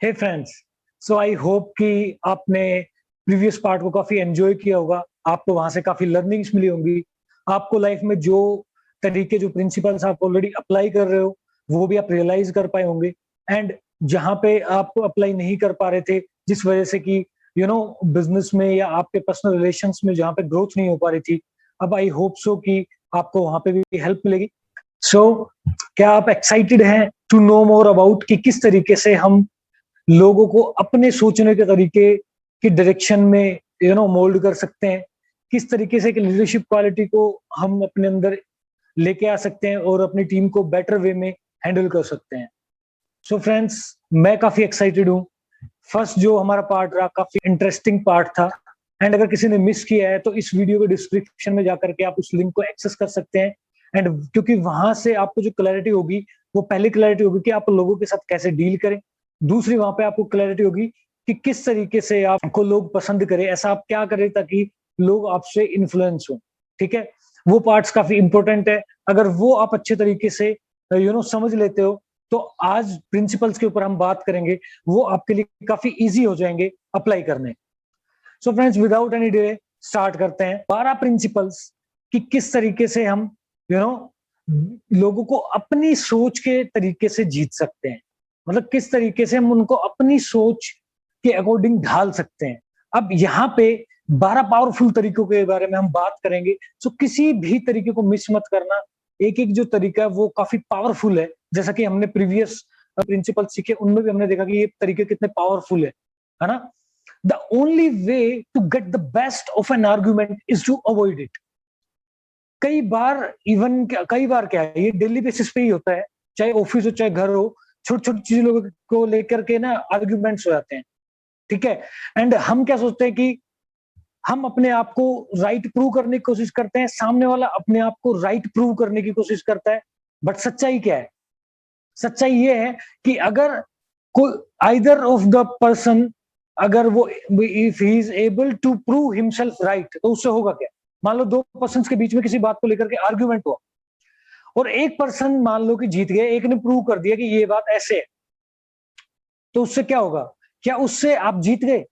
Hey friends, so I hope कि आपने previous part को काफी एंजॉय किया होगा। आपको वहां से काफी लर्निंग्स मिली होंगी। आपको लाइफ में जो तरीके, जो प्रिंसिपल्स आप ऑलरेडी अप्लाई कर रहे हो, वो भी आप रियलाइज कर पाए होंगे। एंड जहां पे आप अप्लाई नहीं कर पा रहे थे, जिस वजह से कि बिजनेस में या आपके पर्सनल रिलेशंस में जहां पे ग्रोथ नहीं हो पा रही थी, अब आई होप सो कि आपको वहां पे भी हेल्प मिलेगी। सो क्या आप एक्साइटेड हैं टू नो मोर अबाउट कि किस तरीके से हम लोगों को अपने सोचने के तरीके की डायरेक्शन में मोल्ड कर सकते हैं? किस तरीके से लीडरशिप क्वालिटी को हम अपने अंदर लेके आ सकते हैं और अपनी टीम को बेटर वे में हैंडल कर सकते हैं? सो फ्रेंड्स, मैं काफी एक्साइटेड हूँ। फर्स्ट जो हमारा पार्ट रहा काफी इंटरेस्टिंग पार्ट था। एंड अगर किसी ने मिस किया है तो इस वीडियो के डिस्क्रिप्शन में जाकर के आप उस लिंक को एक्सेस कर सकते हैं। एंड क्योंकि वहां से आपको जो क्लैरिटी होगी, वो पहली क्लैरिटी होगी कि आप लोगों के साथ कैसे डील करें। दूसरी, वहां पे आपको क्लैरिटी होगी कि किस तरीके से आपको लोग पसंद करें, ऐसा आप क्या करें ताकि लोग आपसे इन्फ्लुएंस हो। ठीक है, वो पार्ट्स काफी इंपॉर्टेंट है। अगर वो आप अच्छे तरीके से समझ लेते हो, तो आज प्रिंसिपल्स के ऊपर हम बात करेंगे, वो आपके लिए काफी इजी हो जाएंगे अप्लाई करने। So friends, without any delay start करते हैं 12 प्रिंसिपल्स कि किस तरीके से हम लोगों को अपनी सोच के तरीके से जीत सकते हैं। मतलब किस तरीके से हम उनको अपनी सोच के अकॉर्डिंग ढाल सकते हैं। अब यहाँ पे 12 पावरफुल तरीकों के बारे में हम बात करेंगे। सो किसी भी तरीके को मिस मत करना। एक एक जो तरीका है वो काफी पावरफुल है। जैसा कि हमने प्रीवियस प्रिंसिपल सीखे, उनमें भी हमने देखा कि ये तरीके कितने पावरफुल है ना। The only way to get the best of an argument is to avoid it. कई बार क्या है, ये डेली बेसिस पे ही होता है, चाहे ऑफिस हो चाहे घर हो, छोटी छोटी चीजों को लेकर के ना आर्ग्यूमेंट्स हो जाते हैं। ठीक है, एंड हम क्या सोचते हैं कि हम अपने आप को राइट प्रूव करने की कोशिश करते हैं, सामने वाला अपने आप को राइट प्रूव करने की कोशिश करता है। बट सच्चाई क्या है? सच्चाई ये है कि अगर कोई आइदर ऑफ द पर्सन, अगर वो if he is able to prove himself right, तो उससे होगा क्या? मान लो दो पर्सन के बीच में किसी बात को लेकर के आर्ग्यूमेंट हुआ और एक पर्सन मान लो कि जीत गया, एक ने प्रूव कर दिया कि ये बात ऐसे है, तो उससे क्या होगा? क्या उससे आप जीत गए?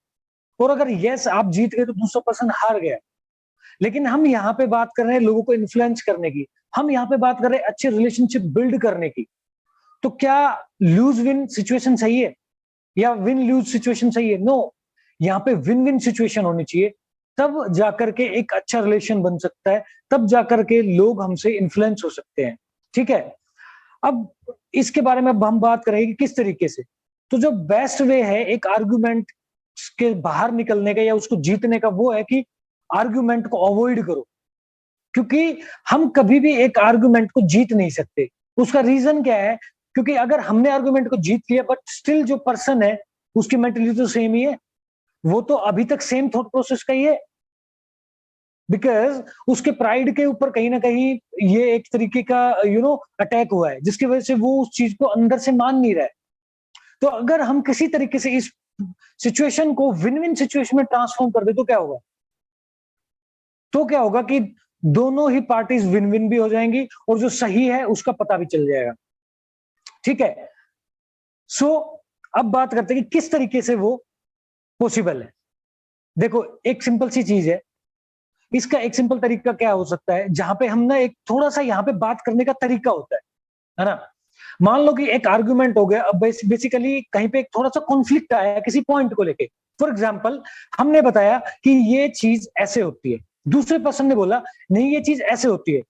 और अगर यस आप जीत गए तो दूसरा पर्सन हार गया। लेकिन हम यहाँ पे बात कर रहे हैं लोगों को इन्फ्लुएंस करने की, हम यहाँ पे बात कर रहे हैं अच्छे रिलेशनशिप बिल्ड करने की। तो क्या लूज विन सिचुएशन सही है या विन लूज सिचुएशन सही है? नो, यहाँ पे विन विन सिचुएशन होनी चाहिए। तब जाकर के एक अच्छा रिलेशन बन सकता है, तब जाकर के लोग हमसे इन्फ्लुएंस हो सकते हैं। ठीक है, अब इसके बारे में अब हम बात करेंगे कि किस तरीके से। तो जो बेस्ट वे है एक आर्ग्यूमेंट के बाहर निकलने का या उसको जीतने का, वो है कि आर्ग्यूमेंट को अवॉइड करो। क्योंकि हम कभी भी एक आर्ग्यूमेंट को जीत नहीं सकते। उसका रीजन क्या है? क्योंकि अगर हमने आर्ग्यूमेंट को जीत लिया बट स्टिल जो पर्सन है उसकी मेंटलिटी तो सेम ही है, वो तो अभी तक सेम थॉट प्रोसेस का ही है। बिकॉज उसके प्राइड के ऊपर कहीं ना कहीं ये एक तरीके का अटैक हुआ है, जिसकी वजह से वो उस चीज को अंदर से मान नहीं रहा है। तो अगर हम किसी तरीके से इस सिचुएशन को विन विन सिचुएशन में ट्रांसफॉर्म कर दे, तो क्या होगा? तो क्या होगा कि दोनों ही पार्टीज विन विन भी हो जाएंगी और जो सही है उसका पता भी चल जाएगा। ठीक है, सो अब बात करते हैं कि किस तरीके से वो पॉसिबल है। देखो, एक सिंपल सी चीज है। इसका एक सिंपल तरीका क्या हो सकता है, जहां पे हम ना एक थोड़ा सा यहाँ पे बात करने का तरीका होता है ना। मान लो कि एक आर्ग्यूमेंट हो गया, अब बेसिकली कहीं पे एक थोड़ा सा कॉन्फ्लिक्ट आया किसी पॉइंट को लेके। फॉर एग्जाम्पल, हमने बताया कि ये चीज ऐसे होती है, दूसरे पर्सन ने बोला नहीं ये चीज ऐसे होती है।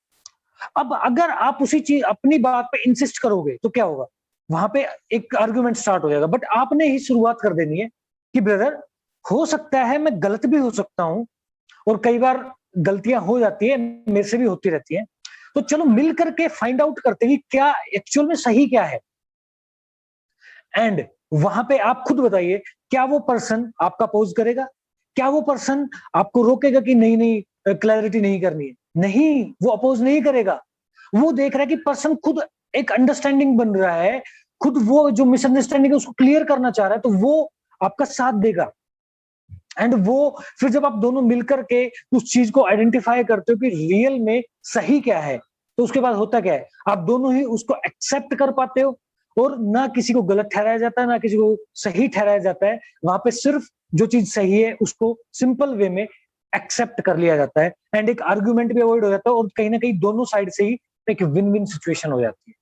अब अगर आप उसी चीज अपनी बात पे इंसिस्ट करोगे तो क्या होगा? वहां पे एक आर्ग्यूमेंट स्टार्ट हो जाएगा। बट आपने ही शुरुआत कर देनी है कि ब्रदर, हो सकता है मैं गलत भी हो सकता हूं, और कई बार गलतियां हो जाती है, मेरे से भी होती रहती है। तो चलो मिल करके फाइंड आउट करते हैं कि क्या एक्चुअल में सही क्या है। एंड वहां पे आप खुद बताइए, क्या वो पर्सन आपका अपोज करेगा? क्या वो पर्सन आपको रोकेगा कि नहीं नहीं क्लैरिटी नहीं करनी है? नहीं, वो अपोज नहीं करेगा। वो देख रहा है कि पर्सन खुद एक अंडरस्टैंडिंग बन रहा है, खुद वो जो मिसअंडरस्टैंडिंग है उसको क्लियर करना चाह रहा है, तो वो आपका साथ देगा। एंड वो फिर जब आप दोनों मिलकर के उस चीज को आइडेंटिफाई करते हो कि रियल में सही क्या है, तो उसके बाद होता क्या है, आप दोनों ही उसको एक्सेप्ट कर पाते हो और ना किसी को गलत ठहराया जाता है, ना किसी को सही ठहराया जाता है। वहां पे सिर्फ जो चीज सही है उसको सिंपल वे में एक्सेप्ट कर लिया जाता है, एंड एक आर्ग्यूमेंट भी अवॉइड हो जाता है, और कहीं ना कहीं दोनों साइड से ही एक विन विन सिचुएशन हो जाती है।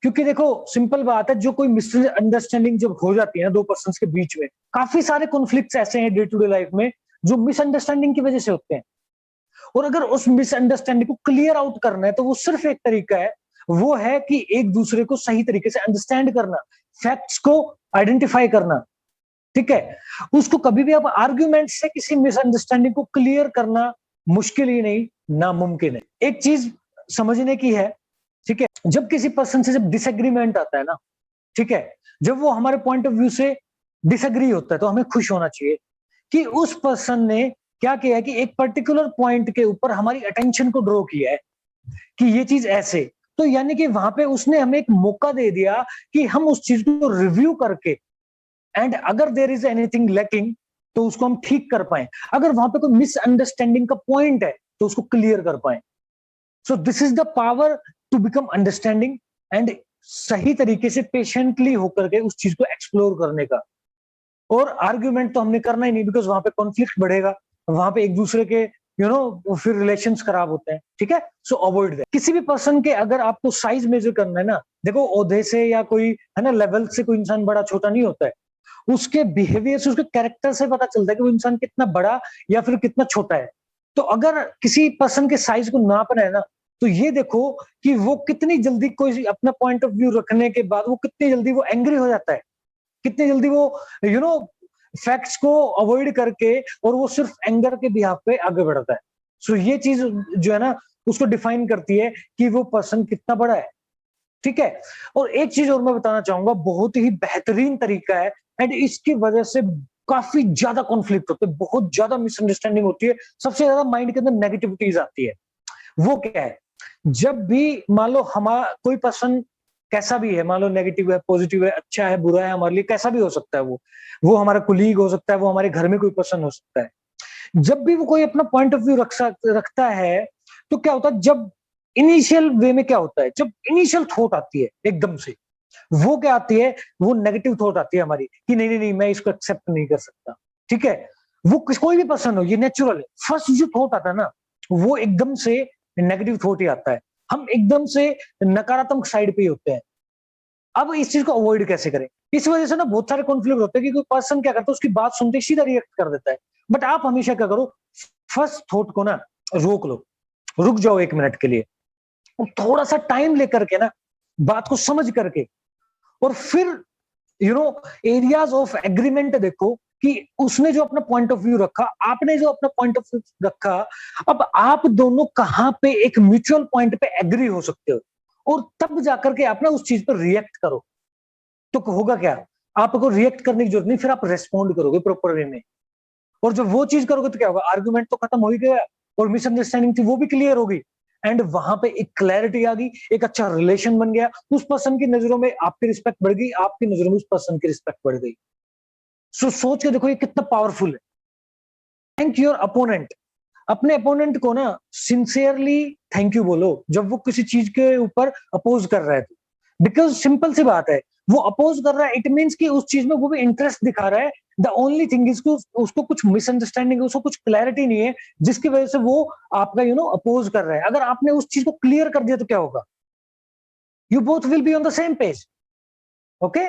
क्योंकि देखो सिंपल बात है, जो कोई मिसअंडरस्टैंडिंग जब हो जाती है ना दो पर्सन्स के बीच में, काफी सारे कॉन्फ्लिक्ट्स ऐसे हैं डे टू डे लाइफ में जो मिसअंडरस्टैंडिंग की वजह से होते हैं। और अगर उस मिसअंडरस्टैंडिंग को क्लियर आउट करना है तो वो सिर्फ एक तरीका है, वो है कि एक दूसरे को सही तरीके से अंडरस्टैंड करना, फैक्ट्स को आइडेंटिफाई करना। ठीक है, उसको कभी भी आप आर्ग्यूमेंट से किसी मिसअंडरस्टैंडिंग को क्लियर करना मुश्किल ही नहीं, नामुमकिन है। एक चीज समझने की है, ठीक है, जब किसी पर्सन से जब डिसएग्रीमेंट आता है ना, ठीक है, जब वो हमारे पॉइंट ऑफ व्यू से डिसएग्री होता है तो हमें खुश होना चाहिए कि उस पर्सन ने क्या किया है कि एक पर्टिकुलर पॉइंट के ऊपर हमारी अटेंशन को ड्रॉ किया है कि ये चीज ऐसे, तो यानी कि वहां पे उसने हमें एक मौका दे दिया कि हम उस चीज को रिव्यू करके, एंड अगर देयर इज एनीथिंग लैकिंग तो उसको हम ठीक कर पाए, अगर वहां पे कोई मिसअंडरस्टैंडिंग का पॉइंट है तो उसको क्लियर कर पाए। So this is the power to become understanding, and सही तरीके से पेशेंटली होकर के उस चीज को एक्सप्लोर करने का। और आर्ग्यूमेंट तो हमने करना ही नहीं, बिकॉज वहां पे कॉन्फ्लिक्ट बढ़ेगा, वहां पे एक दूसरे के फिर रिलेशंस खराब होते हैं। ठीक है, सो अवॉइड दैट। किसी भी पर्सन के अगर आपको साइज मेजर करना है ना, देखो ओहदे से या कोई है ना लेवल से कोई इंसान बड़ा छोटा नहीं होता है, उसके बिहेवियर से, उसके कैरेक्टर से पता चलता है कि वो इंसान कितना बड़ा या फिर कितना छोटा है। तो अगर किसी पर्सन के साइज को नापना है ना, तो ये देखो कि वो कितनी जल्दी कोई अपना पॉइंट ऑफ व्यू रखने के बाद वो कितनी जल्दी वो एंग्री हो जाता है, कितनी जल्दी वो यू नो फैक्ट्स को अवॉइड करके और वो सिर्फ एंगर के बिहाफ पे आगे बढ़ता है। सो ये चीज जो है ना उसको डिफाइन करती है कि वो पर्सन कितना बड़ा है। ठीक है, और एक चीज और मैं बताना चाहूंगा, बहुत ही बेहतरीन तरीका है, एंड इसकी वजह से काफी ज्यादा कॉन्फ्लिक्ट होते हैं, बहुत ज्यादा मिसअंडरस्टैंडिंग होती है, सबसे ज्यादा माइंड के अंदर नेगेटिविटीज आती है। वो क्या है, जब भी मान लो हमारा कोई पर्सन कैसा भी है, मान लो नेगेटिव है, पॉजिटिव है, अच्छा है, बुरा है, हमारे लिए कैसा भी हो सकता है, वो हमारा कुलीग हो सकता है, वो हमारे घर में कोई पर्सन हो सकता है। जब भी वो कोई अपना पॉइंट ऑफ व्यू रखता है, तो क्या होता है, जब इनिशियल वे में क्या होता है, जब इनिशियल थॉट आती है एकदम से, वो क्या आती है, वो नेगेटिव थॉट आती है हमारी कि नहीं नहीं नहीं मैं इसको एक्सेप्ट नहीं कर सकता। ठीक है, वो कोई भी पर्सन हो, ये नेचुरल है। फर्स्ट जो थॉट आता है ना, वो एकदम से नेगेटिव थॉट ही आता है, हम एकदम से नकारात्मक साइड पे ही होते हैं। अब इस चीज को अवॉइड कैसे करें, इस वजह से ना बहुत सारे कॉन्फ्लिक्ट होते हैं कि कोई पर्सन क्या करता है, उसकी बात सुनते ही सीधा रिएक्ट कर देता है। बट आप हमेशा क्या करो, फर्स्ट थॉट को ना रोक लो, रुक जाओ एक मिनट के लिए, और थोड़ा सा टाइम लेकर के ना बात को समझ करके, और फिर एरियाज ऑफ एग्रीमेंट देखो कि उसने जो अपना पॉइंट ऑफ व्यू रखा, आपने जो अपना पॉइंट ऑफ व्यू रखा, अब आप दोनों कहां पे एक म्यूचुअल पॉइंट पे एग्री हो सकते हो, और तब जाकर के आप ना उस चीज पर रिएक्ट करो। तो होगा क्या, आपको रिएक्ट करने की जरूरत नहीं, फिर आप रेस्पॉन्ड करोगे प्रॉपर वे में, और जब वो चीज करोगे तो क्या होगा, आर्गुमेंट तो खत्म हो ही गया, और मिसअंडरस्टैंडिंग थी वो भी क्लियर होगी, एंड वहां पे एक क्लैरिटी आ गई, एक अच्छा रिलेशन बन गया, उस पर्सन की नजरों में आपकी रिस्पेक्ट बढ़ गई, आपकी नजरों में उस पर्सन की रिस्पेक्ट बढ़ गई। सो सोच के देखो ये कितना पावरफुल है। थैंक योर अपोनेंट, अपने अपोनेंट को ना सिंसियरली थैंक यू बोलो जब वो किसी चीज के ऊपर अपोज कर रहा है, तो बिकॉज सिंपल सी बात है, वो अपोज कर रहा है, इट मीन्स कि उस चीज में वो भी इंटरेस्ट दिखा रहा है। द ओनली थिंग इज उसको कुछ मिसअंडरस्टैंडिंग है, उसको कुछ क्लैरिटी नहीं है, जिसकी वजह से वो आपका अपोज कर रहा है। अगर आपने उस चीज को क्लियर कर दिया तो क्या होगा, you both will be on the same page. Okay,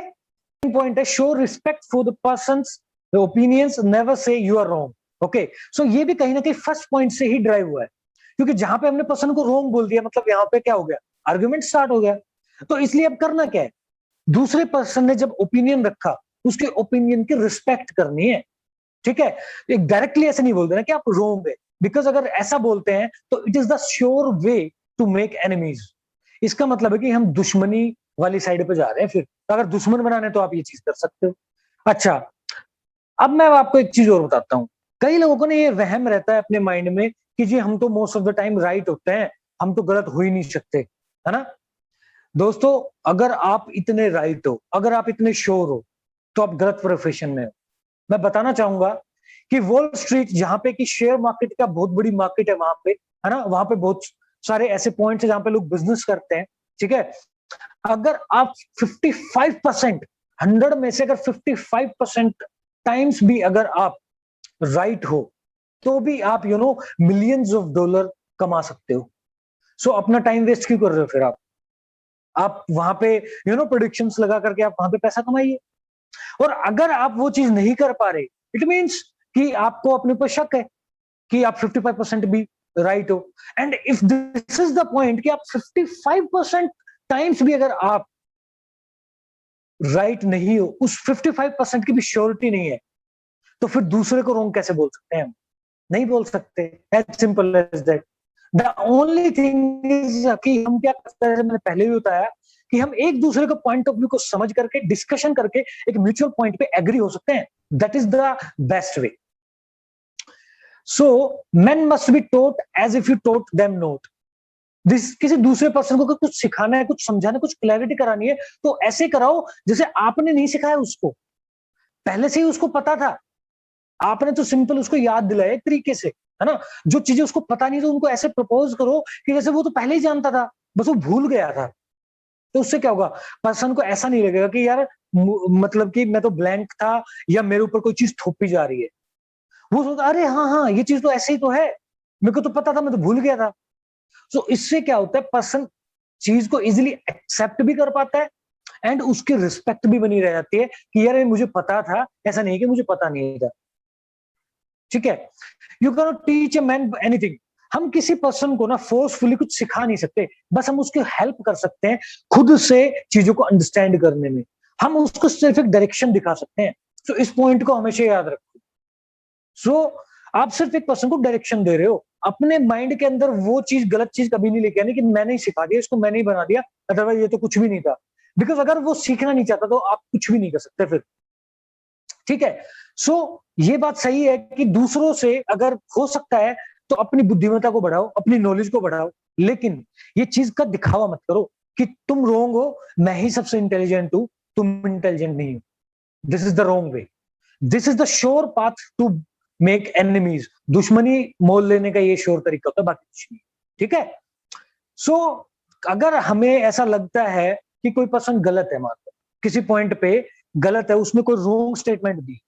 point है, show respect for the persons opinions, never say you are wrong. Okay, so ये भी कहीं ना कहीं फर्स्ट पॉइंट से ही ड्राइव हुआ है, क्योंकि जहां पे हमने पर्सन को रॉन्ग बोल दिया, मतलब यहाँ पे क्या हो गया, आर्ग्यूमेंट स्टार्ट हो गया। तो इसलिए अब करना क्या है, दूसरे पर्सन ने जब ओपिनियन रखा, उसके ओपिनियन की रिस्पेक्ट करनी है। ठीक है, एक डायरेक्टली ऐसे नहीं बोल देना कि आप रॉन्ग है, बिकॉज अगर ऐसा बोलते हैं तो it is the sure way to make enemies. इसका मतलब है कि हम दुश्मनी वाली साइड पे जा रहे हैं। फिर तो अगर दुश्मन बनाने तो आप ये चीज कर सकते हो। अच्छा, अब मैं आपको एक चीज और बताता हूँ, कई लोगों को ना ये वहम रहता है अपने माइंड में कि जी हम तो most of the time right होते हैं, हम तो गलत हो ही नहीं सकते, है ना। दोस्तों, अगर आप इतने राइट हो, अगर आप इतने श्योर हो, तो आप गलत प्रोफेशन में हो। मैं बताना चाहूंगा कि वॉल स्ट्रीट, जहां पे कि शेयर मार्केट का बहुत बड़ी मार्केट है, वहां पे है ना, वहां पे बहुत सारे ऐसे पॉइंट्स है जहां पे लोग बिजनेस करते हैं। ठीक है, अगर आप 55%, 100 में से अगर 55% टाइम्स भी अगर आप राइट हो, तो भी आप मिलियंस ऑफ डॉलर कमा सकते हो। सो अपना टाइम वेस्ट क्यों कर रहे हो फिर आप वहां पे प्रोडिक्शंस लगा करके आप वहां पे पैसा कमाइए। और अगर आप वो चीज नहीं कर पा रहे, इट मीन्स कि आपको अपने ऊपर शक है कि आप 55% भी राइट हो। And if this is the point कि आप 55% टाइम्स भी अगर आप राइट नहीं हो, उस 55% की भी श्योरिटी नहीं है, तो फिर दूसरे को रॉन्ग कैसे बोल सकते हैं हम? नहीं बोल सकते। As simple as that. The only thing is कि हम क्या करते हैं, मैंने पहले भी बताया कि हम एक दूसरे को पॉइंट ऑफ व्यू को समझ करके डिस्कशन करके एक म्यूचुअल पॉइंट पे एग्री हो सकते हैं। That is the best way. So men must be taught as if you taught them not। किसी दूसरे पर्सन को कुछ सिखाना है, कुछ समझाना है, कुछ क्लैरिटी करानी है, तो ऐसे कराओ जैसे आपने नहीं सिखाया उसको, पहले से ही उसको पता था। आपने तो सिंपल उसको याद दिलाया एक तरीके से, है ना। जो चीजें उसको पता नहीं, तो उनको ऐसे प्रपोज करो कि जैसे वो तो पहले ही जानता था, बस वो भूल गया था। तो उससे क्या होगा, पर्सन को ऐसा नहीं लगेगा कि यार मतलब कि मैं तो ब्लैंक था या मेरे ऊपर कोई चीज थोपी जा रही है। वो सोचता अरे हाँ हाँ, ये चीज तो ऐसे ही तो है, मेरे को तो पता था, मैं तो भूल गया था। सो इससे क्या होता है, पर्सन चीज को इजिली एक्सेप्ट भी कर पाता है एंड उसकी रिस्पेक्ट भी बनी रह जाती है कि यार मुझे पता था, ऐसा नहीं कि मुझे पता नहीं था। ठीक है। You can not teach a man anything. हम किसी पर्सन को ना फोर्सफुली कुछ सिखा नहीं सकते, बस हम उसकी हेल्प कर सकते हैं खुद से चीजों को अंडरस्टैंड करने में। हम उसको सिर्फ एक डायरेक्शन दिखा सकते हैं। तो इस पॉइंट को हमेशा याद रखो। सो आप सिर्फ एक पर्सन को डायरेक्शन दे रहे हो, अपने माइंड के अंदर वो चीज, गलत चीज कभी नहीं लेके आनी कि मैंने ही सिखा दिया इसको, मैंने ही बना दिया, अदरवाइज ये तो कुछ भी नहीं था। बिकॉज अगर वो सीखना नहीं चाहता तो आप कुछ भी नहीं कर सकते फिर। ठीक है। सो ये बात सही है कि दूसरों से अगर हो सकता है तो अपनी बुद्धिमत्ता को बढ़ाओ, अपनी नॉलेज को बढ़ाओ, लेकिन ये चीज का दिखावा मत करो कि तुम रोंग हो, मैं ही सबसे इंटेलिजेंट हूं, तुम इंटेलिजेंट नहीं हो। This is the wrong way. This is the sure path to make enemies. दुश्मनी मोल लेने का ये श्योर तरीका होता है, बाकी कुछ नहीं। ठीक है। सो अगर हमें ऐसा लगता है कि कोई पर्सन गलत है, मान लो किसी पॉइंट पे गलत है, उसने कोई रॉन्ग स्टेटमेंट दी,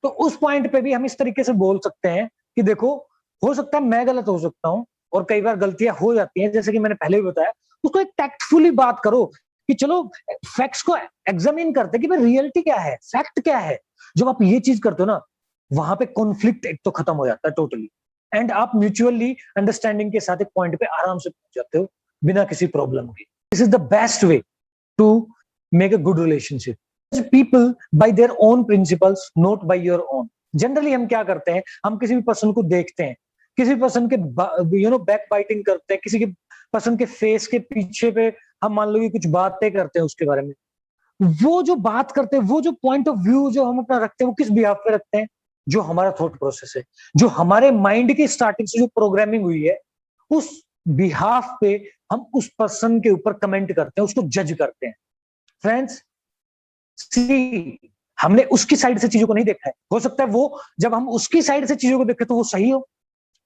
तो उस पॉइंट पे भी हम इस तरीके से बोल सकते हैं कि देखो, हो सकता है मैं गलत हो सकता हूं और कई बार गलतियां हो जाती हैं, जैसे कि मैंने पहले भी बताया। उसको एक टैक्टफुली बात करो कि चलो फैक्ट्स को एग्जामिन करते हैं कि भाई रियलिटी क्या है, फैक्ट क्या है। जब आप ये चीज करते हो ना, वहां पे कॉन्फ्लिक्ट एक तो खत्म हो जाता है टोटली, एंड आप म्यूचुअली अंडरस्टैंडिंग के साथ एक पॉइंट पे आराम से पहुंच जाते हो बिना किसी प्रॉब्लम के। This is the best way to make a good relationship. People by their own principles, not by your own. Generally हम क्या करते हैं, हम किसी भी पर्सन को देखते हैं, किसी पर्सन के बैक बाइटिंग करते हैं, किसी के पर्सन के फेस के पीछे पे हम मान लो कि कुछ बातें करते हैं उसके बारे में। वो जो बात करते हैं, वो जो पॉइंट ऑफ व्यू जो हम अपना रखते हैं, वो किस बिहाफ पे रखते हैं, जो हमारा थॉट प्रोसेस है, जो हमारे माइंड की स्टार्टिंग से जो प्रोग्रामिंग हुई है, उस बिहाफ पे हम उस पर्सन के ऊपर कमेंट करते हैं, उसको जज करते हैं। फ्रेंड्स, सी हमने उसकी साइड से चीजों को नहीं देखा है, हो सकता है वो जब हम उसकी साइड से चीजों को देखें तो वो सही हो।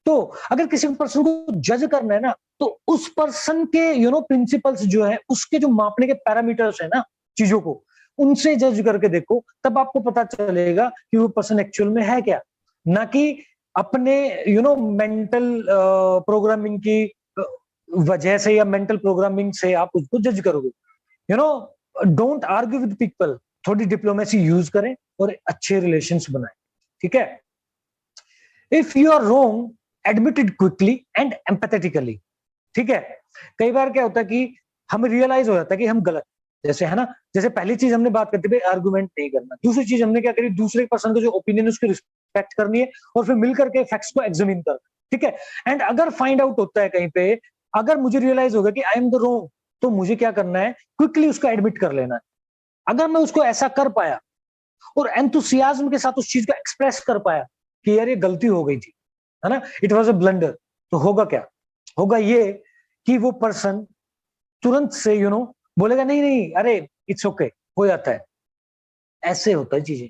तो अगर किसी पर्सन को जज करना है ना, तो उस पर्सन के प्रिंसिपल्स जो है, उसके जो मापने के पैरामीटर्स है ना चीजों को, उनसे जज करके देखो, तब आपको पता चलेगा कि वो पर्सन एक्चुअल में है क्या। ना कि अपने मेंटल प्रोग्रामिंग की वजह से या मेंटल प्रोग्रामिंग से आप उसको जज करोगे। Don't argue with people. थोड़ी डिप्लोमेसी यूज करें और अच्छे रिलेशंस बनाएं। ठीक है। If you are wrong, admit it quickly and empathetically. ठीक है। कई बार क्या होता है कि हमें रियलाइज हो जाता है कि हम गलत, जैसे है ना, जैसे पहली चीज हमने बात करते थे आर्गुमेंट नहीं करना, दूसरी चीज हमने क्या करी, दूसरे पर्सन का जो ओपिनियन है उसकी रिस्पेक्ट करनी है और फिर मिलकर के फैक्ट्स को एग्जामिन करना। ठीक है। एंड अगर फाइंड आउट होता है कहीं पे, अगर मुझे रियलाइज होगा कि आई एम द रॉन्ग, तो मुझे क्या करना है, क्विकली उसको एडमिट कर लेना है। अगर मैं उसको ऐसा कर पाया और एंथुसियाज्म के साथ उस चीज को एक्सप्रेस कर पाया कि यार ये गलती हो गई थी, है ना, इट वॉज अ ब्लंडर, तो होगा क्या, होगा ये कि वो पर्सन तुरंत से बोलेगा नहीं नहीं, अरे इट्स ओके, हो जाता है। ऐसे होता है चीजें,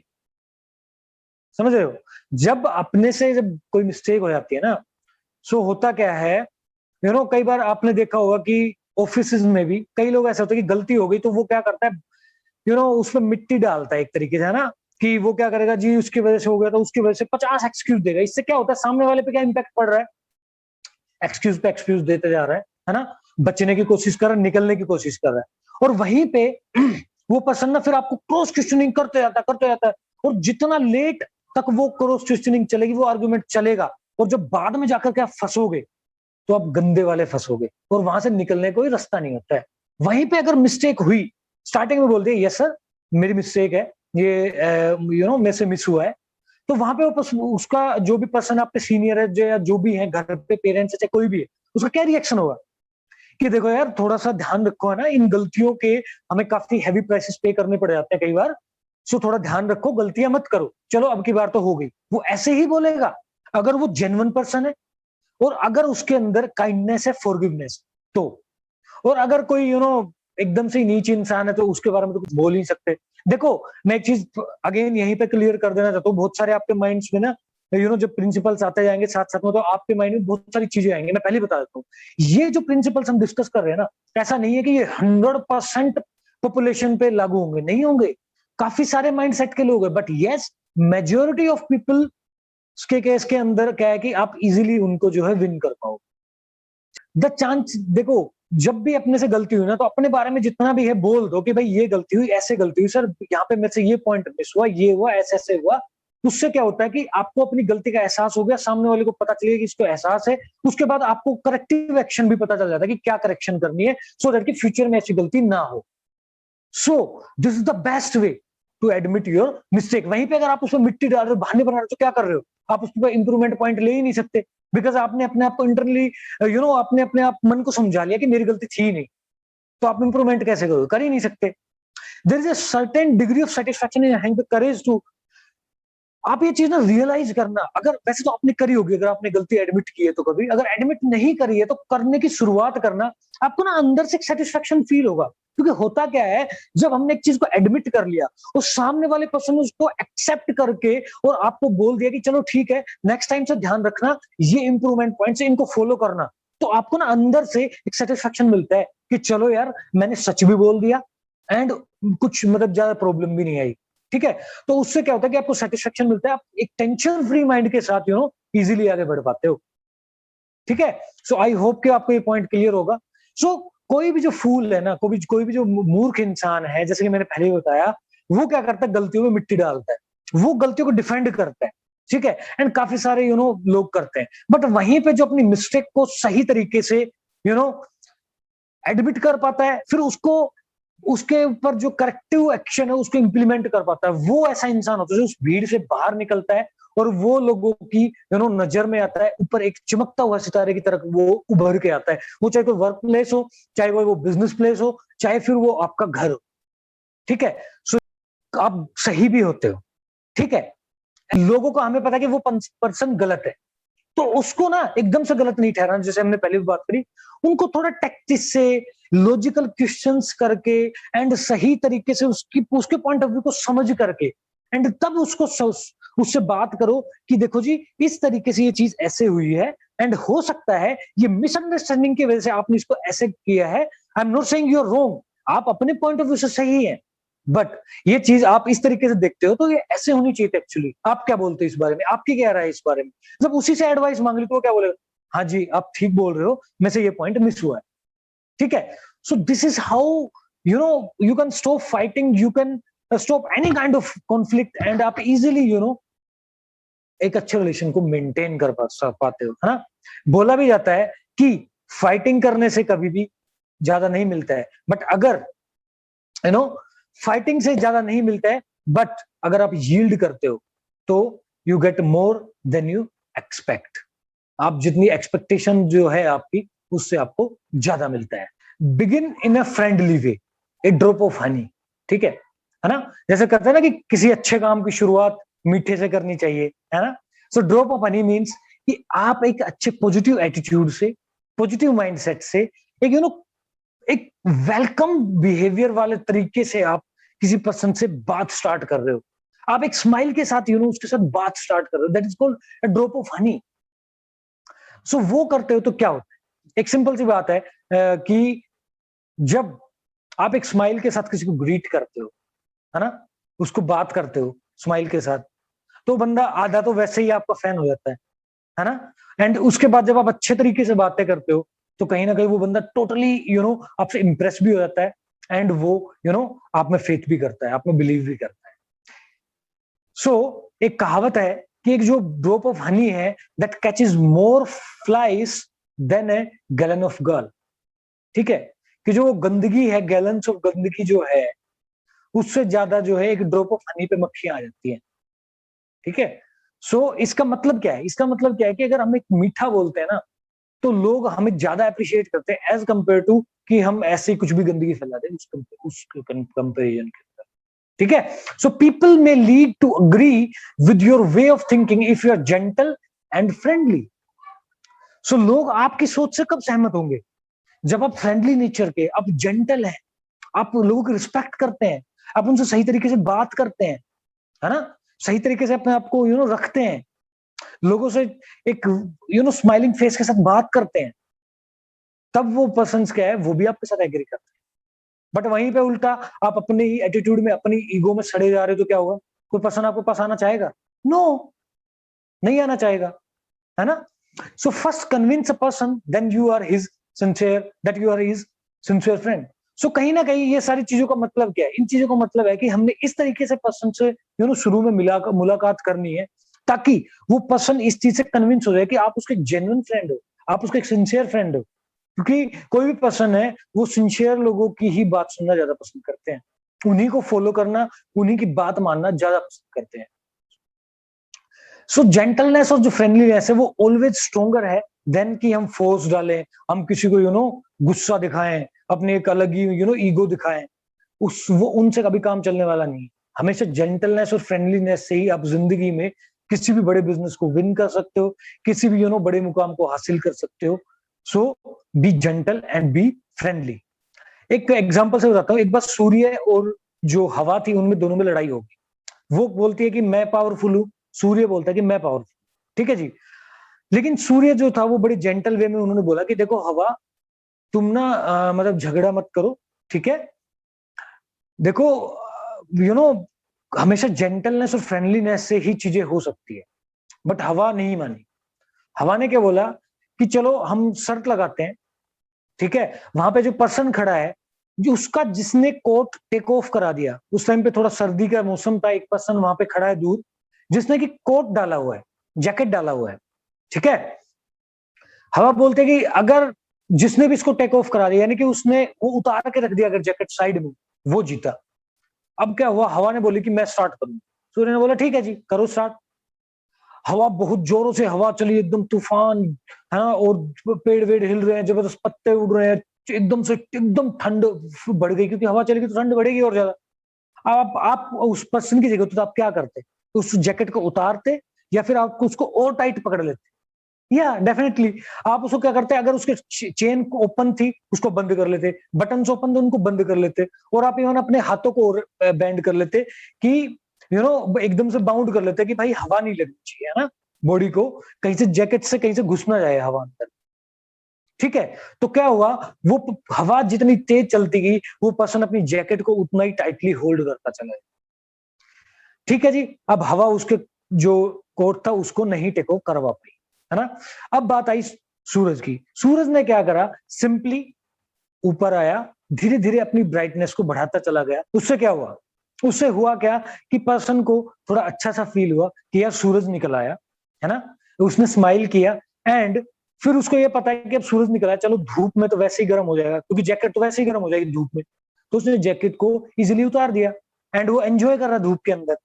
समझ रहे हो। जब अपने से जब कोई मिस्टेक हो जाती है ना, सो होता क्या है, कई बार आपने देखा होगा कि ऑफिस में भी कई लोग ऐसे होते हैं कि गलती हो गई तो वो क्या करता है, उसमें मिट्टी डालता है एक तरीके से, है ना, कि वो क्या करेगा जी, उसकी वजह से हो गया तो उसकी वजह से 50 एक्सक्यूज देगा। इससे क्या होता है, सामने वाले पे क्या इंपैक्ट पड़ रहा है, एक्सक्यूज पे एक्सक्यूज देते जा रहा है ना, बचने की कोशिश कर रहा है, निकलने की कोशिश कर रहा है। और वहीं पे वो पर्सन ना फिर आपको क्रॉस क्वेश्चनिंग करते जाता है, और जितना लेट तक वो क्रॉस क्वेश्चनिंग चलेगी, वो आर्गुमेंट चलेगा, और जब बाद में जाकर के आप फंसोगे तो आप गंदे वाले फंसोगे, और वहां से निकलने कोई रास्ता नहीं होता है। वहीं पे अगर मिस्टेक हुई, स्टार्टिंग में बोल दिया यस सर मेरी मिस्टेक है, ये मेरे से मिस हुआ है, तो वहां पे उसका जो भी पर्सन आपके सीनियर है, जो या जो भी है घर पे, पेरेंट्स है चाहे कोई भी है, उसका क्या रिएक्शन होगा कि देखो यार थोड़ा सा ध्यान रखो, है ना, इन गलतियों के हमें काफी हैवी प्राइसेस पे करने पड़ जाते हैं कई बार, सो थोड़ा ध्यान रखो, गलतियां मत करो, चलो अब की बार तो हो गई। वो ऐसे ही बोलेगा अगर वो जेन्युइन पर्सन है, और अगर उसके अंदर काइंडनेस है, फॉरगिवनेस, तो। और अगर कोई एकदम से नीच इंसान है तो उसके बारे में तो कुछ बोल ही नहीं सकते। देखो मैं एक चीज अगेन यहीं पे क्लियर कर देना चाहता हूँ, बहुत सारे आपके माइंड्स में ना जब प्रिंसिपल्स आते जाएंगे साथ साथ में, तो आपके माइंड में बहुत सारी चीजें आएंगी। मैं पहले बता देता हूँ, ये जो प्रिंसिपल्स हम डिस्कस कर रहे हैं ना, ऐसा नहीं है कि ये 100% पॉपुलेशन पे लागू होंगे, नहीं होंगे, काफी सारे माइंड सेट के लोग हैं, but yes majority of people के केस के अंदर क्या है कि आप इजीली उनको जो है विन कर पाओ। द चांस, देखो जब भी अपने से गलती हुई ना, तो अपने बारे में जितना भी है बोल दो कि भाई ये गलती हुई, ऐसे गलती हुई सर, यहाँ पे मेरे से ये पॉइंट मिस हुआ, ये हुआ, ऐसे ऐसे हुआ। उससे क्या होता है कि आपको अपनी गलती का एहसास हो गया, सामने वाले को पता चलेगा कि इसको एहसास है, उसके बाद आपको करेक्टिव एक्शन भी पता चल जाता है कि क्या करेक्शन करनी है, सो दैट कि फ्यूचर में ऐसी गलती ना हो। So this is the best way to admit your mistake. वहीं पे अगर आप उसमें मिट्टी डाल रहे हो, बहाने बना रहे हो, तो क्या कर रहे हो, आप उसके इंप्रूवमेंट पॉइंट ले ही नहीं सकते, बिकॉज आपने अपने आप को इंटरनली आपने अपने आप मन को समझा लिया कि मेरी गलती थी नहीं, तो आप इंप्रूवमेंट कैसे करोगे, कर ही नहीं सकते। There is a certain degree of satisfaction in having the courage to, आप ये चीज ना रियलाइज करना, अगर वैसे तो आपने करी होगी, अगर आपने गलती एडमिट की है तो कभी, अगर एडमिट नहीं करी है तो करने की शुरुआत करना, आपको ना अंदर से सेटिस्फेक्शन फील होगा। क्योंकि होता क्या है, जब हमने एक चीज को एडमिट कर लिया और सामने वाले पर्सन ने उसको एक्सेप्ट करके और आपको बोल दिया कि चलो ठीक है नेक्स्ट टाइम से ध्यान रखना, ये इंप्रूवमेंट पॉइंट से इनको फॉलो करना, तो आपको ना अंदर से एक सेटिस्फेक्शन मिलता है कि चलो यार मैंने सच भी बोल दिया, एंड कुछ मतलब ज्यादा प्रॉब्लम भी नहीं आई। ठीक है, तो उससे क्या होता है कि आपको सेटिस्फेक्शन मिलता है, आप एक टेंशन फ्री माइंड के साथ इजीली आगे बढ़ पाते हो। ठीक है, सो आई होप कि आपको ये पॉइंट क्लियर होगा। सो कोई भी जो फूल है ना, कोई भी जो मूर्ख इंसान है, जैसे कि मैंने पहले ही बताया, वो क्या करता है, गलतियों में मिट्टी डालता है, वो गलतियों को डिफेंड करता है। ठीक है, एंड काफी सारे लोग करते हैं, बट वहीं पे जो अपनी मिस्टेक को सही तरीके से यू नो एडमिट कर पाता है, फिर उसको उसके ऊपर जो करेक्टिव एक्शन है उसको इंप्लीमेंट कर पाता है, वो ऐसा इंसान होता है जो उस भीड़ से बाहर निकलता है, और वो लोगों की नजर में आता है, ऊपर एक चमकता हुआ सितारे की तरफ वो उभर के आता है। वो चाहे तो वर्क प्लेस हो, चाहे वो बिजनेस प्लेस हो, चाहे फिर वो आपका घर हो। ठीक है, सो आप सही भी होते हो। ठीक है, लोगों को हमें पता है कि वो पर्सन गलत है, तो उसको ना एकदम से गलत नहीं ठहराना, जैसे हमने पहले भी बात करी, उनको थोड़ा टैक्टिस से, लॉजिकल क्वेश्चंस करके, एंड सही तरीके से उसके पॉइंट ऑफ व्यू को समझ करके, एंड तब उससे बात करो कि देखो जी इस तरीके से ये चीज ऐसे हुई है, एंड हो सकता है ये मिसअंडरस्टैंडिंग की वजह से आपने इसको ऐसे किया है। I am not saying you are wrong, आप अपने पॉइंट ऑफ व्यू से सही है, बट ये चीज आप इस तरीके से देखते हो तो ये ऐसे होनी चाहिए एक्चुअली। आप क्या बोलते हो इस बारे में, आपकी क्या राय है इस बारे में? जब उसी से एडवाइस मांग ली तो वो क्या बोलेगा, हाँ जी आप ठीक बोल रहे हो, मैं से ये पॉइंट मिस हुआ है। ठीक है, सो this is how you can stop fighting, you can stop any kind of conflict, and आप इजिली एक अच्छे रिलेशन को मेंटेन कर पाते हो, है ना। बोला भी जाता है कि फाइटिंग करने से कभी भी ज्यादा नहीं मिलता है, बट अगर फाइटिंग से ज्यादा नहीं मिलता है, बट अगर आप यील्ड करते हो तो you get more than you expect. आप जितनी एक्सपेक्टेशन जो है आपकी, उससे आपको ज्यादा मिलता है। Begin in a friendly way, A drop of Honey. ठीक है ना, जैसे कहते हैं ना कि किसी अच्छे काम की शुरुआत मीठे से करनी चाहिए, है ना। So drop of Honey means कि आप एक अच्छे पॉजिटिव एटीट्यूड से, पॉजिटिव माइंडसेट से, एक एक वेलकम बिहेवियर वाले तरीके से आप किसी पर्सन से बात स्टार्ट कर रहे हो, आप एक स्माइल के साथ उसके साथ बात स्टार्ट कर रहे हो, that is called a drop of honey. So वो करते हो तो क्या होता है, एक सिंपल सी बात है कि जब आप एक स्माइल के साथ किसी को ग्रीट करते हो, है ना, उसको बात करते हो स्माइल के साथ, तो बंदा आधा तो वैसे ही आपका फैन हो जाता है ना। एंड उसके बाद जब आप अच्छे तरीके से बातें करते हो, तो कहीं ना कहीं वो बंदा टोटली आपसे इंप्रेस भी हो जाता है, एंड वो आप में फेथ भी करता है, आप में बिलीव भी करता है। सो एक कहावत है कि एक जो ड्रॉप ऑफ हनी है that catches more flies than a gallon of gall. ठीक है, कि जो गंदगी है, गैलन्स ऑफ गंदगी जो है, उससे ज्यादा जो है एक ड्रॉप ऑफ हनी पे मक्खियां आ जाती हैं। ठीक है, सो इसका मतलब क्या है? इसका मतलब क्या है कि अगर हम एक मीठा बोलते हैं ना, तो लोग हमें ज्यादा अप्रिशिएट करते हैं एज कंपेयर टू कि हम ऐसे ही कुछ भी गंदगी फैला दें उस कंपेरिजन के अंदर। ठीक है, so people may lead to agree with your way of thinking if you are gentle and friendly. So लोग आपकी सोच से कब सहमत होंगे? जब आप फ्रेंडली नेचर के, आप जेंटल हैं, आप लोगों की रिस्पेक्ट करते हैं, आप उनसे सही तरीके से बात करते हैं, है ना, सही तरीके से अपने आप को रखते हैं, लोगों से एक स्माइलिंग फेस के साथ बात करते हैं, तब वो पर्सन क्या है, वो भी आपके साथ एग्री करते हैं। बट वहीं पे उल्टा आप अपने ही एटीट्यूड में, अपनी ईगो में सड़े जा रहे हो, तो क्या होगा? कोई पर्सन आपको पास आना चाहेगा? नो, नहीं आना चाहेगा, है ना। So first convince a person then you are his sincere, that you are his sincere friend. So कहीं ना कहीं ये सारी चीजों का मतलब क्या है? इन चीजों का मतलब है कि हमने इस तरीके से पर्सन से शुरू में मुलाकात करनी है, ताकि वो पर्सन इस चीज से कन्विंस हो जाए कि आप उसके जेन्युइन फ्रेंड हो, आप उसके एक सिंसियर फ्रेंड हो। क्योंकि कोई भी पर्सन है, वो सिंसियर लोगों की ही बात सुनना ज्यादा पसंद करते हैं, उन्हीं को फॉलो करना, उन्हीं की बात मानना ज्यादा पसंद करते हैं। सो जेंटलनेस और जो फ्रेंडलीनेस है, वो ऑलवेज स्ट्रोंगर है देन कि हम फोर्स डालें, हम किसी को गुस्सा दिखाएं, अपने एक अलग ही ईगो दिखाएं। वो उनसे कभी काम चलने वाला नहीं। हमेशा जेंटलनेस और फ्रेंडलीनेस से ही आप जिंदगी में किसी भी बड़े बिजनेस को विन कर सकते हो, किसी भी बड़े मुकाम को हासिल कर सकते हो। So be gentle and be friendly. एक एग्जांपल से बताता हूँ। एक बार सूर्य और जो हवा थी, उनमें दोनों में लड़ाई होगी। वो बोलती है कि मैं पावरफुल हूं, सूर्य बोलता है कि मैं पावरफुल। ठीक है जी। लेकिन सूर्य जो था, वो बड़ी जेंटल वे में उन्होंने बोला कि देखो हवा, तुम ना मतलब झगड़ा मत करो, ठीक है। देखो यू नो हमेशा जेंटलनेस और फ्रेंडलीनेस से ही चीजें हो सकती है। बट हवा नहीं मानी। हवा ने क्या बोला कि चलो हम शर्त लगाते हैं, ठीक है। वहां पे जो पर्सन खड़ा है, जो उसका जिसने कोट टेक ऑफ करा दिया, उस टाइम पे थोड़ा सर्दी का मौसम था, एक पर्सन वहां पे खड़ा है दूर, जिसने कि कोट डाला हुआ है, जैकेट डाला हुआ है, ठीक है। हवा बोलते कि अगर जिसने भी इसको टेक ऑफ करा दिया, यानी कि उसने वो उतार के रख दिया अगर जैकेट साइड में, वो जीता। अब क्या हुआ? हवा ने बोली कि मैं स्टार्ट करूं। सूर्य ने बोला ठीक है जी, करो स्टार्ट। हवा बहुत जोरों से हवा चली, एकदम तूफान, है ना, और पेड़ वेड़ हिल रहे हैं, जबरदस्त पत्ते उड़ रहे हैं, एकदम से एकदम ठंड बढ़ गई, क्योंकि हवा चलेगी तो ठंड बढ़ेगी और ज्यादा। अब आप उस पर्सन की जगह तो आप क्या करते? उस जैकेट को उतारते, या फिर आप उसको और टाइट पकड़ लेते? या डेफिनेटली आप उसको क्या करते? अगर उसके चेन ओपन थी, उसको बंद कर लेते, बटन ओपन थे, उनको बंद कर लेते, और आप इवन अपने हाथों को बैंड कर लेते कि एकदम से बाउंड कर लेते कि भाई हवा नहीं लगनी चाहिए, है ना, बॉडी को कहीं से, जैकेट से कहीं से घुस ना जाए हवा अंदर। ठीक है, तो क्या हुआ? वो हवा जितनी तेज चलती गई, वो पर्सन अपनी जैकेट को उतना ही टाइटली होल्ड करता चला गया। ठीक है जी। अब हवा उसके जो कोट था उसको नहीं टेको करवा पाई, है ना। अब बात आई सूरज की। सूरज ने क्या करा? सिंपली ऊपर आया, धीरे धीरे अपनी ब्राइटनेस को बढ़ाता चला गया। उससे क्या हुआ? उससे हुआ क्या कि पर्सन को थोड़ा अच्छा सा फील हुआ कि यार सूरज निकल आया, है ना। उसने स्माइल किया, एंड फिर उसको ये पता है कि अब सूरज निकला है, चलो धूप में तो वैसे ही गर्म हो जाएगा, क्योंकि जैकेट तो वैसे ही गर्म हो जाएगी धूप में। तो उसने जैकेट को इजिली उतार दिया, एंड वो एंजॉय कर रहा धूप के अंदर।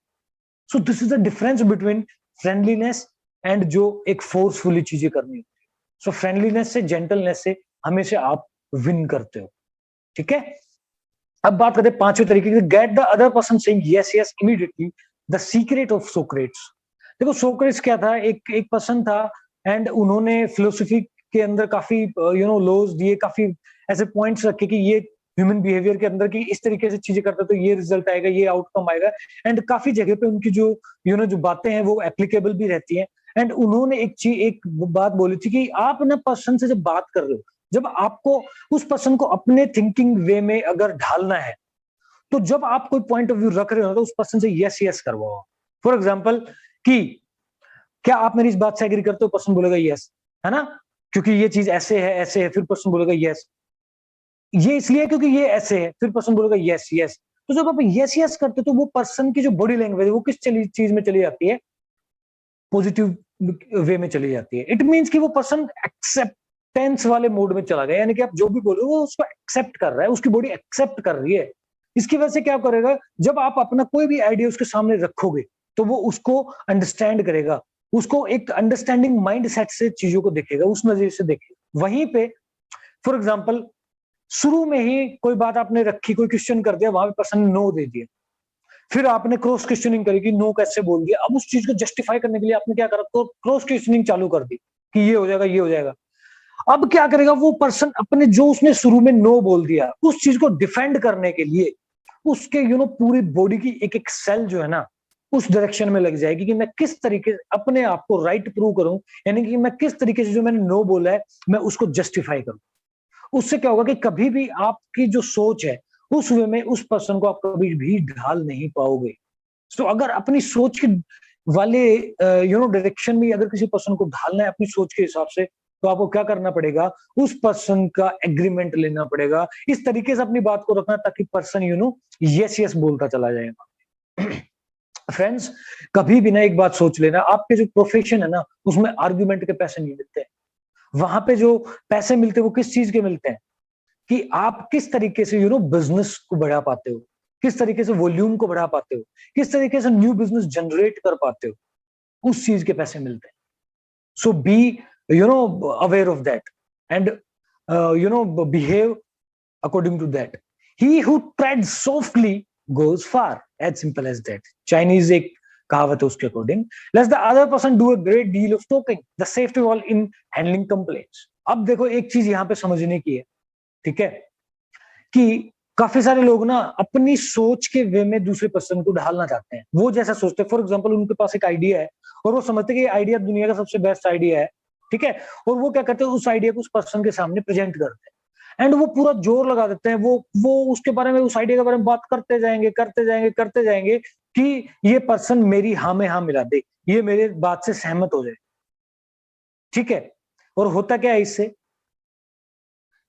सो this is the difference between friendliness and जो एक फोर्सफुली चीजें करनी होती है। सो फ्रेंडलीनेस से, जेंटलनेस से हमेशा आप विन करते हो। ठीक है। अब बात करते हैं पांचवें तरीके की, get the other person saying yes yes immediately, the secret of Socrates. देखो सोक्रेट्स क्या था? एक पर्सन था, एंड उन्होंने फिलोसफी के अंदर काफी लॉज दिए, काफी ऐसे पॉइंट्स रखे कि ये ह्यूमन बिहेवियर के अंदर की इस तरीके से चीजें करते तो ये रिजल्ट आएगा, ये आउटकम आएगा। एंड काफी जगह पे उनकी जो जो बातें हैं वो एप्लीकेबल भी रहती हैं। एंड उन्होंने एक बात बोली थी कि आप ना पर्सन से जब बात कर रहे हो, जब आपको उस पर्सन को अपने थिंकिंग वे में अगर ढालना है, तो जब आप कोई पॉइंट ऑफ व्यू रख रहे हो तो उस पर्सन से यस यस करवाओ। फॉर एग्जाम्पल कि क्या आप मेरी इस बात से एग्री करते हो, पर्सन बोलेगा यस, है ना, क्योंकि ये चीज ऐसे है, फिर पर्सन बोलेगा यस, ये इसलिए क्योंकि ये ऐसे है, फिर पर्सन बोलेगा यस यस। तो जब आप यस यस करते हो तो वो पर्सन की जो बॉडी लैंग्वेज है वो किस चीज में चली जाती है, पॉजिटिव वे में चली जाती है। इट मीन्स कि वो पर्सन एक्सेप्टेंस वाले मोड में चला गया, यानी कि आप जो भी बोलो वो उसको एक्सेप्ट कर रहा है, उसकी बॉडी एक्सेप्ट कर रही है। इसकी वजह से क्या करेगा, जब आप अपना कोई भी आइडिया उसके सामने रखोगे तो वो उसको अंडरस्टैंड करेगा, उसको एक अंडरस्टैंडिंग माइंड सेट से चीजों को देखेगा, उस नजरिए से देखेगा। वहीं पे फॉर एग्जाम्पल शुरू में ही कोई बात आपने रखी, कोई क्वेश्चन कर दिया, वहां पे पर्सन ने नो दे दिया, फिर आपने क्रॉस क्वेश्चनिंग करी कि नो कैसे बोल दिया। अब उस चीज को जस्टिफाई करने के लिए आपने क्या करा, तो क्रॉस क्वेश्चनिंग चालू कर दी कि ये हो जाएगा, ये हो जाएगा। अब क्या करेगा वो पर्सन, अपने जो उसने शुरू में नो बोल दिया उस चीज को डिफेंड करने के लिए उसके पूरी बॉडी की एक एक सेल जो है ना उस डायरेक्शन में लग जाएगी कि मैं किस तरीके से अपने आप को राइट प्रूव करूं, यानी कि मैं किस तरीके से जो मैंने नो बोला है मैं उसको जस्टिफाई करूं। उससे क्या होगा कि कभी भी आपकी जो सोच है उस वे में उस पर्सन को आप कभी भी ढाल नहीं पाओगे। सो अगर अपनी सोच के वाले डायरेक्शन में अगर किसी पर्सन को ढालना है अपनी सोच के हिसाब से, तो आपको क्या करना पड़ेगा, उस पर्सन का एग्रीमेंट लेना पड़ेगा, इस तरीके से अपनी बात को रखना ताकि पर्सन यस यस बोलता चला जाएगा। फ्रेंड्स, कभी भी ना एक बात सोच लेना, आपके जो प्रोफेशन है ना उसमें आर्ग्यूमेंट के पैसे नहीं मिलते। वहां पे जो पैसे मिलते हैं वो किस चीज के मिलते हैं, कि आप किस तरीके से बिजनेस को बढ़ा पाते हो, किस तरीके से वॉल्यूम को बढ़ा पाते हो, किस तरीके से न्यू बिजनेस जनरेट कर पाते हो, उस चीज के पैसे मिलते हैं। So be aware of that and behave according to that. He who treads softly goes far, as simple as that. Chinese एक कहावत है उसके according, let's the other person do a great deal of talking, the safety wall in handling complaints. अब देखो एक चीज यहां पे समझने की है, ठीक है, कि काफी सारे लोग ना अपनी सोच के वे में दूसरे पर्सन को ढालना चाहते हैं। वो जैसा सोचते हैं, फॉर एग्जांपल उनके पास एक आइडिया है और वो समझते हैं कि ये आइडिया दुनिया का सबसे बेस्ट आइडिया है, ठीक है, और वो क्या करते हैं, उस आइडिया को उस पर्सन के सामने प्रेजेंट करते हैं एंड वो पूरा जोर लगा देते हैं, वो उसके बारे में, उस आइडिया के बारे में बात करते जाएंगे करते जाएंगे करते जाएंगे कि ये पर्सन मेरी हाँ में हाँ मिला दे, ये मेरे बात से सहमत हो जाए, ठीक है। और होता क्या है इससे,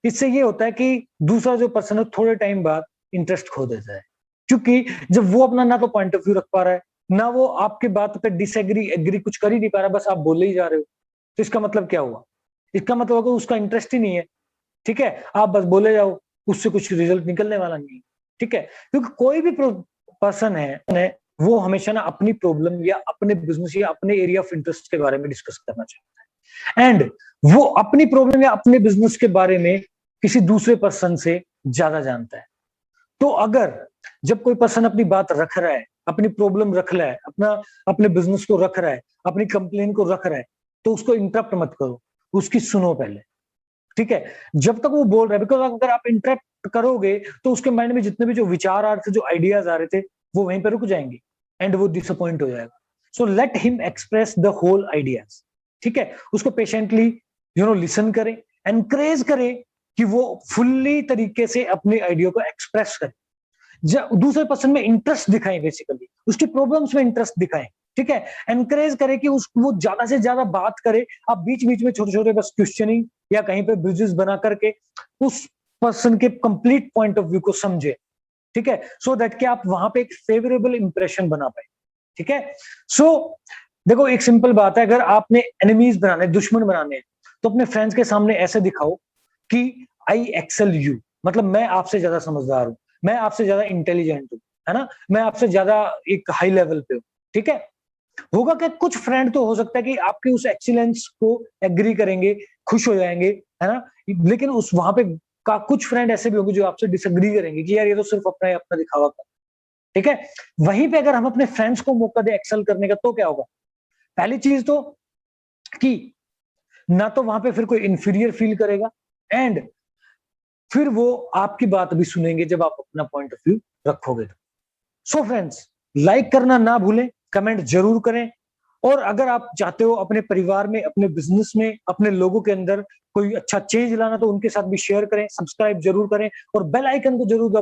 इससे ये होता है कि दूसरा जो पर्सन है थोड़े टाइम बाद इंटरेस्ट खो देता है, क्योंकि जब वो अपना ना तो पॉइंट ऑफ व्यू रख पा रहा है, ना वो आपके बात पे डिसएग्री एग्री कुछ कर ही नहीं पा रहा, बस आप बोले ही जा रहे हो, तो इसका मतलब क्या हुआ, इसका मतलब होगा उसका इंटरेस्ट ही नहीं है, ठीक है, आप बस बोले जाओ, उससे कुछ रिजल्ट निकलने वाला नहीं है, ठीक है। क्योंकि कोई भी पर्सन है वो हमेशा ना अपनी प्रॉब्लम या अपने बिजनेस या अपने एरिया ऑफ इंटरेस्ट के बारे में डिस्कस करना चाहता है, एंड वो अपनी प्रॉब्लम या अपने बिजनेस के बारे में किसी दूसरे पर्सन से ज्यादा जानता है। तो अगर जब कोई पर्सन अपनी बात रख रहा है, अपनी प्रॉब्लम रख रहा है, अपने बिजनेस को रख रहा है, अपनी कंप्लेन को रख रहा है, तो उसको इंटरप्ट मत करो, उसकी सुनो पहले, ठीक है, जब तक वो बोल रहा है। बिकॉज अगर आप इंटरप्ट करोगे तो उसके माइंड में जितने भी जो विचार आ रहे थे, जो आइडियाज आ रहे थे, वो वहीं पर रुक जाएंगे एंड वो डिसअपॉइंट हो जाएगा। So let him express the whole ideas, ठीक है, उसको पेशेंटली लिसन करें, एनकरेज करें कि वो फुल्ली तरीके से अपने आइडिया को एक्सप्रेस करे, दूसरे पर्सन में इंटरेस्ट दिखाएं, बेसिकली उसकी प्रॉब्लम्स में इंटरेस्ट दिखाएं, ठीक है, एनकरेज करे कि वो ज्यादा से ज्यादा बात करे। आप बीच बीच में छोटे छोटे बस क्वेश्चनिंग या कहीं पे ब्रिजेस बना करके उस पर्सन के कंप्लीट पॉइंट ऑफ व्यू को समझे, ठीक है, सो दैट कि आप वहां पे एक फेवरेबल इंप्रेशन बना पाए, ठीक है। सो देखो एक सिंपल बात है, अगर आपने एनिमीज बनाने, दुश्मन बनाने हैं, तो अपने फ्रेंड्स के सामने ऐसे दिखाओ कि आई एक्सेल यू, मतलब मैं आपसे ज्यादा समझदार हूं, मैं आपसे ज्यादा इंटेलिजेंट हूं, है ना, मैं आपसे ज्यादा एक हाई लेवल पे हूं, ठीक है। होगा कि कुछ फ्रेंड तो हो सकता है कि आपके उस एक्सीलेंस को एग्री करेंगे, खुश हो जाएंगे, है ना, लेकिन उस वहां पे का कुछ फ्रेंड ऐसे भी होंगे जो आपसे डिसएग्री करेंगे कि यार ये तो सिर्फ अपना अपना दिखावा कर, ठीक है। वहीं पे अगर हम अपने फ्रेंड्स को मौका दे एक्सेल करने का, तो क्या होगा, पहली चीज तो कि ना तो वहां पे फिर कोई इंफीरियर फील करेगा, एंड फिर वो आपकी बात भी सुनेंगे जब आप अपना पॉइंट ऑफ व्यू रखोगे। सो फ्रेंड्स, लाइक करना ना भूलें, कमेंट जरूर करें, और अगर आप चाहते हो अपने परिवार में, अपने बिज़नेस में, अपने लोगों के अंदर कोई अच्छा चेंज लाना तो उनके साथ भी शेयर करें, सब्सक्राइब ज़रूर करें और बेल आइकन को ज़रूर दबा